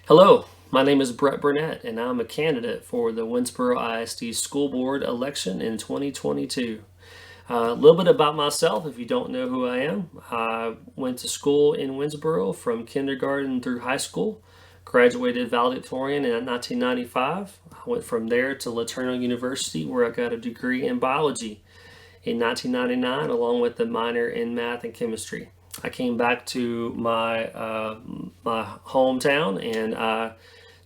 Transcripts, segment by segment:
Hello, my name is Brett Burnett, and I'm a candidate for the Winsboro ISD School Board election in 2022. A little bit about myself, if you don't know who I am. I went to school in Winsboro from kindergarten through high school, graduated valedictorian in 1995. I went from there to LaTourneau University, where I got a degree in biology in 1999, along with a minor in math and chemistry. I came back to my hometown and I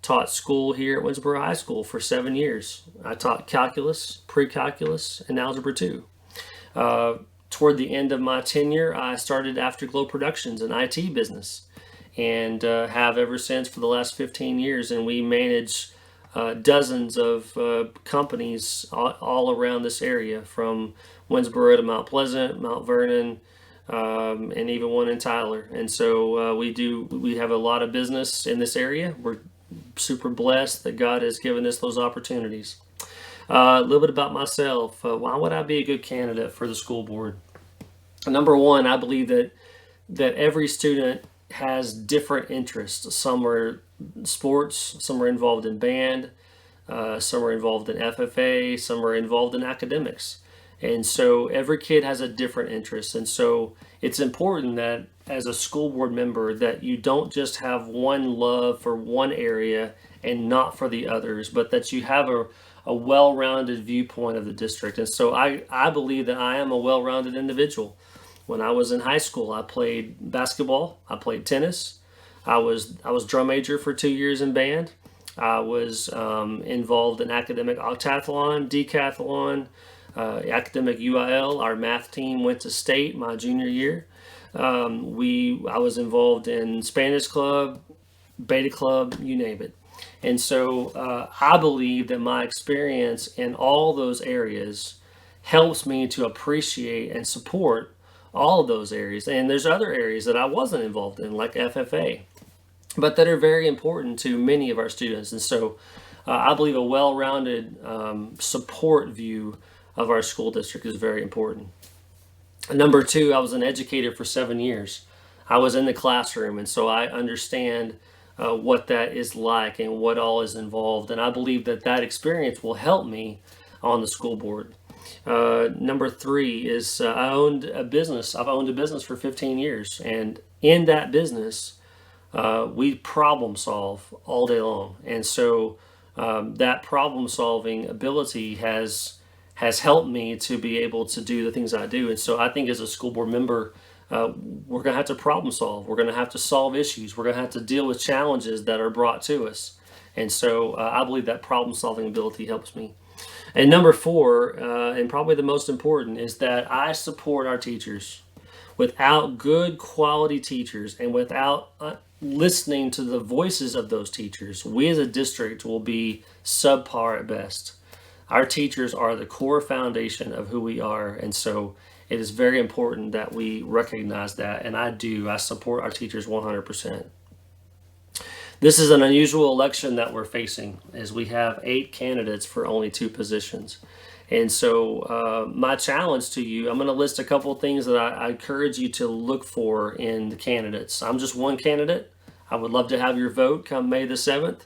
taught school here at Winsboro High School for 7 years. I taught calculus, pre-calculus, and algebra 2. Uh, Toward the end of my tenure, I started Afterglow Productions, an IT business, and have ever since for the last 15 years. And we manage dozens of companies all around this area, from Winsboro to Mount Pleasant, Mount Vernon, and even one in Tyler. And so we have a lot of business in this area. We're super blessed that God has given us those opportunities. A little bit about myself. Why would I be a good candidate for the school board? Number one, I believe that every student has different interests. Some are sports, some are involved in band, some are involved in FFA, some are involved in academics. And so every kid has a different interest. And so it's important that as a school board member that you don't just have one love for one area and not for the others, but that you have a well-rounded viewpoint of the district. And so I believe that I am a well-rounded individual. When I was in high school, I played basketball, I played tennis, I was drum major for 2 years in band. I was involved in academic octathlon, decathlon, academic UIL. Our math team went to state my junior year. I was involved in Spanish club, beta club, you name it. And so I believe that my experience in all those areas helps me to appreciate and support all of those areas. And there's other areas that I wasn't involved in, like FFA, but that are very important to many of our students. And so I believe a well-rounded support view of our school district is very important. Number two, I was an educator for 7 years. I was in the classroom, and so I understand what that is like and what all is involved. And I believe that that experience will help me on the school board. Number three is I owned a business. I've owned a business for 15 years, and in that business, we problem solve all day long. And so that problem solving ability has helped me to be able to do the things I do. And so I think as a school board member, we're going to have to problem solve. We're going to have to solve issues. We're going to have to deal with challenges that are brought to us. And so I believe that problem solving ability helps me. And number four, and probably the most important, is that I support our teachers. Without good quality teachers and without listening to the voices of those teachers, we as a district will be subpar at best. Our teachers are the core foundation of who we are, and so it is very important that we recognize that, and I support our teachers 100%. This is an unusual election that we're facing, as we have 8 candidates for only 2 positions. And so my challenge to you, I'm going to list a couple of things that I encourage you to look for in the candidates. I'm just one candidate. I would love to have your vote come May the 7th.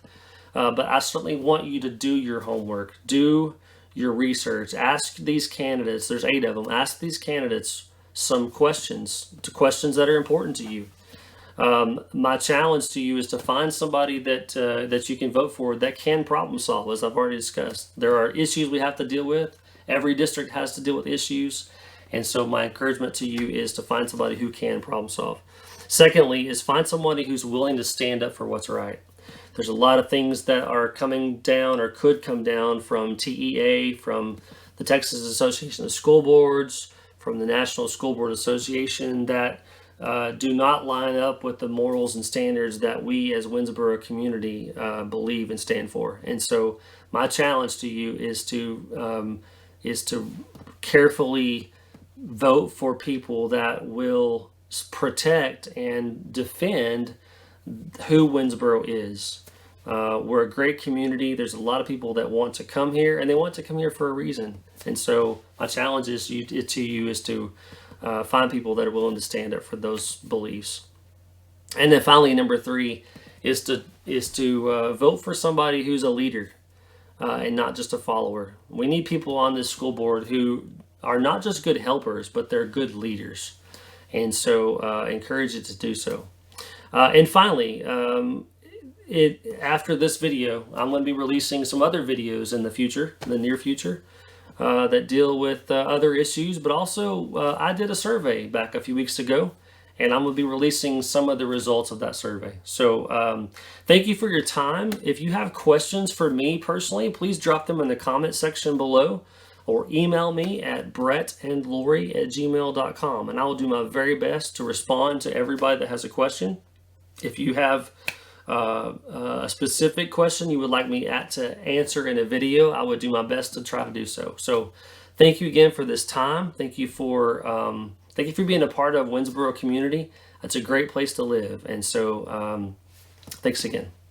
But I certainly want you to do your homework, do your research, ask these candidates, there's 8 of them, ask these candidates some questions that are important to you. My challenge to you is to find somebody that you can vote for that can problem solve, as I've already discussed. There are issues we have to deal with. Every district has to deal with issues. And so my encouragement to you is to find somebody who can problem solve. Secondly, is find somebody who's willing to stand up for what's right. There's a lot of things that are coming down or could come down from TEA, from the Texas Association of School Boards, from the National School Board Association that do not line up with the morals and standards that we as Winsboro community believe and stand for. And so my challenge to you is to carefully vote for people that will protect and defend who Winsboro is. We're a great community. There's a lot of people that want to come here, and they want to come here for a reason. And so my challenge is to you is to find people that are willing to stand up for those beliefs. And then finally, number 3 is to vote for somebody who's a leader and not just a follower. We need people on this school board who are not just good helpers, but they're good leaders. And so encourage you to do so. And finally, after this video, I'm going to be releasing some other videos in the near future, that deal with other issues. But also, I did a survey back a few weeks ago, and I'm going to be releasing some of the results of that survey. So thank you for your time. If you have questions for me personally, please drop them in the comment section below, or email me at brettandlori@gmail.com, and I will do my very best to respond to everybody that has a question. If you have a specific question you would like me to answer in a video, I would do my best to try to do so. So thank you again for this time. Thank you for being a part of Winsboro community. It's a great place to live. And so thanks again.